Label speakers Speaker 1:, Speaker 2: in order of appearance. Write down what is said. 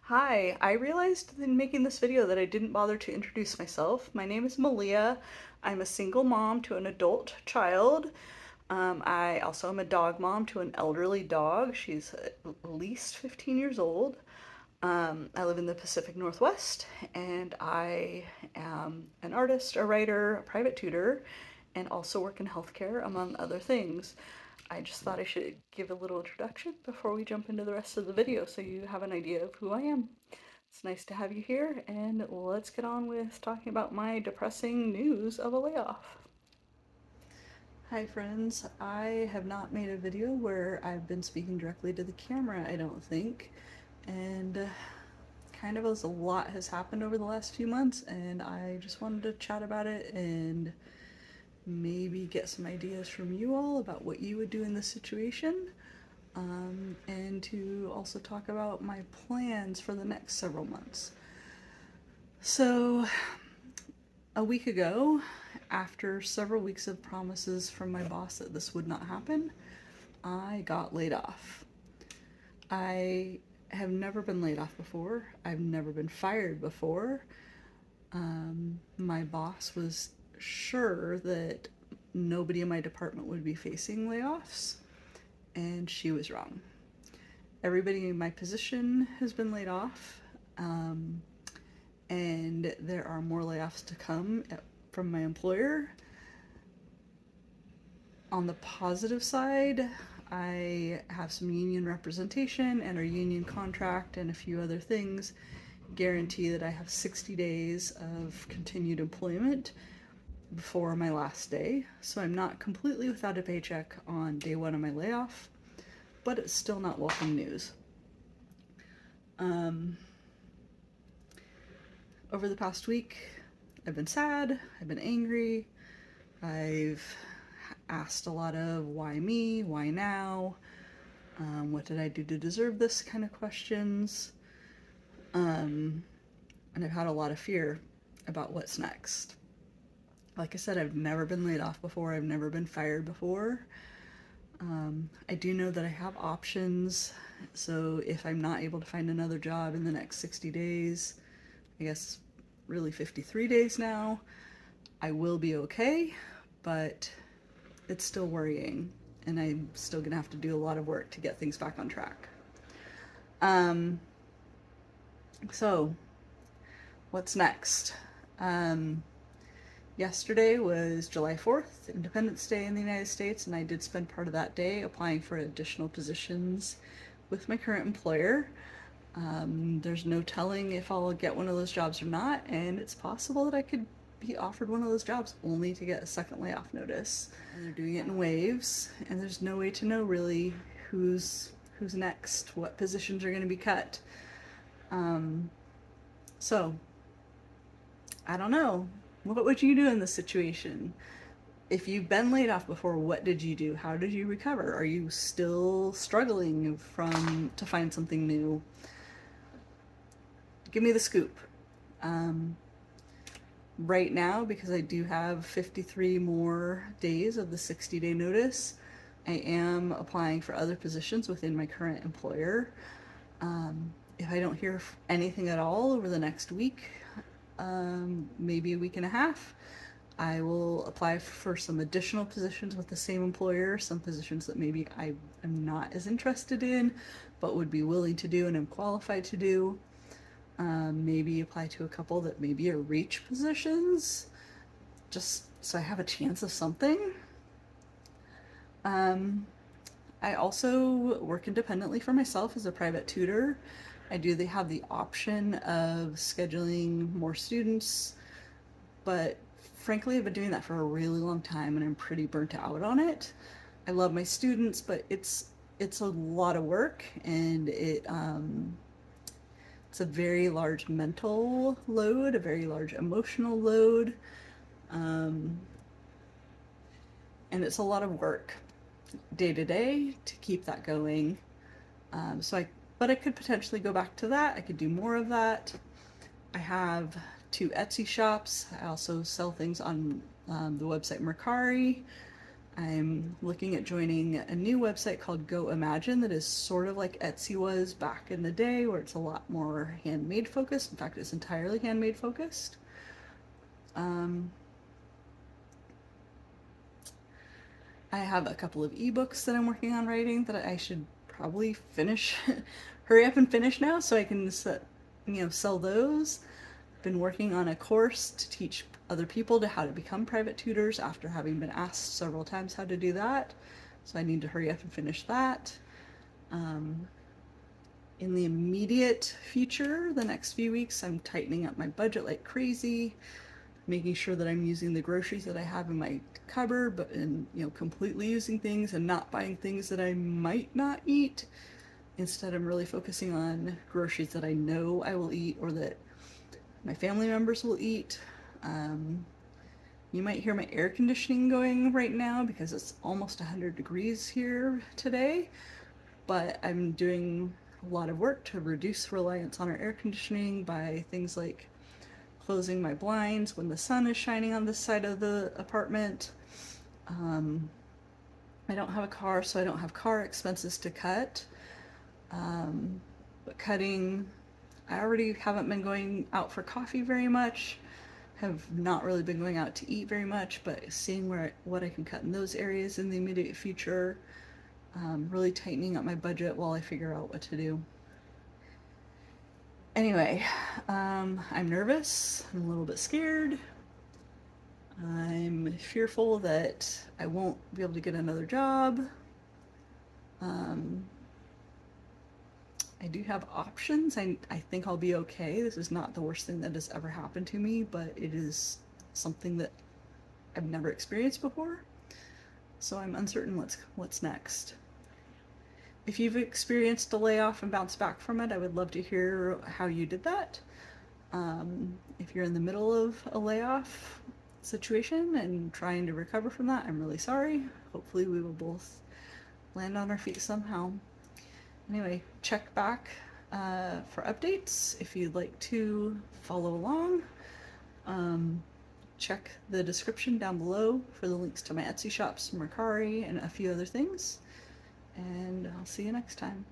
Speaker 1: Hi, I realized in making this video that I didn't bother to introduce myself. My name is Malia. I'm a single mom to an adult child. I also am a dog mom to an elderly dog. She's at least 15 years old. I live in the Pacific Northwest and I am an artist, a writer, a private tutor, and also work in healthcare, among other things. I just thought I should give a little introduction before we jump into the rest of the video so you have an idea of who I am. It's nice to have you here, and let's get on with talking about my depressing news of a layoff. Hi friends, I have not made a video where I've been speaking directly to the camera, I don't think, and kind of as a lot has happened over the last few months, and I just wanted to chat about it and maybe get some ideas from you all about what you would do in this situation, and to also talk about my plans for the next several months. So, a week ago, after several weeks of promises from my boss that this would not happen, I got laid off. I have never been laid off before. I've never been fired before. My boss was sure that nobody in my department would be facing layoffs, and she was wrong. Everybody in my position has been laid off, and there are more layoffs to come from my employer. On the positive side, I have some union representation, and our union contract and a few other things guarantee that I have 60 days of continued employment before my last day. So I'm not completely without a paycheck on day one of my layoff, but it's still not welcome news. Over the past week, I've been sad, I've been angry, I've asked a lot of why me, why now, what did I do to deserve this kind of questions, and I've had a lot of fear about what's next. Like I said, I've never been laid off before, I've never been fired before. I do know that I have options, so if I'm not able to find another job in the next 60 days, I guess really 53 days now, I will be okay, but it's still worrying, and I'm still gonna have to do a lot of work to get things back on track. So what's next? Yesterday was July 4th, Independence Day in the United States, and I did spend part of that day applying for additional positions with my current employer. There's no telling if I'll get one of those jobs or not, and it's possible that I could be offered one of those jobs only to get a second layoff notice. And they're doing it in waves, and there's no way to know really who's next, what positions are going to be cut. So I don't know. What would you do in this situation? If you've been laid off before, what did you do? How did you recover? Are you still struggling to find something new? Give me the scoop. Right now, because I do have 53 more days of the 60-day notice, I am applying for other positions within my current employer. If I don't hear anything at all over the next week, maybe a week and a half, I will apply for some additional positions with the same employer, some positions that maybe I am not as interested in, but would be willing to do and am qualified to do. Maybe apply to a couple that maybe are reach positions, just so I have a chance of something. I also work independently for myself as a private tutor. I do have the option of scheduling more students, but frankly, I've been doing that for a really long time and I'm pretty burnt out on it. I love my students, but it's a lot of work, and it's a very large mental load, a very large emotional load, and it's a lot of work day to day to keep that going. But I could potentially go back to that. I could do more of that. I have 2 Etsy shops. I also sell things on the website Mercari. I'm looking at joining a new website called Go Imagine that is sort of like Etsy was back in the day, where it's a lot more handmade focused. In fact, it's entirely handmade focused. I have a couple of ebooks that I'm working on writing that I should probably finish, hurry up and finish now so I can sell those. I've been working on a course to teach other people to how to become private tutors after having been asked several times how to do that. So I need to hurry up and finish that. In the immediate future, the next few weeks, I'm tightening up my budget like crazy, making sure that I'm using the groceries that I have in my cupboard, but completely using things and not buying things that I might not eat. Instead, I'm really focusing on groceries that I know I will eat or that my family members will eat. You might hear my air conditioning going right now because it's almost 100 degrees here today, but I'm doing a lot of work to reduce reliance on our air conditioning by things like closing my blinds when the sun is shining on this side of the apartment. I don't have a car, so I don't have car expenses to cut. But cutting, I already haven't been going out for coffee very much, have not really been going out to eat very much, but seeing what I can cut in those areas in the immediate future, really tightening up my budget while I figure out what to do. Anyway, I'm nervous, I'm a little bit scared. I'm fearful that I won't be able to get another job. I do have options. I think I'll be okay. This is not the worst thing that has ever happened to me, but it is something that I've never experienced before. So I'm uncertain what's next. If you've experienced a layoff and bounced back from it, I would love to hear how you did that. If you're in the middle of a layoff situation and trying to recover from that, I'm really sorry. Hopefully we will both land on our feet somehow. Anyway, check back for updates if you'd like to follow along. Check the description down below for the links to my Etsy shops, Mercari, and a few other things. And I'll see you next time.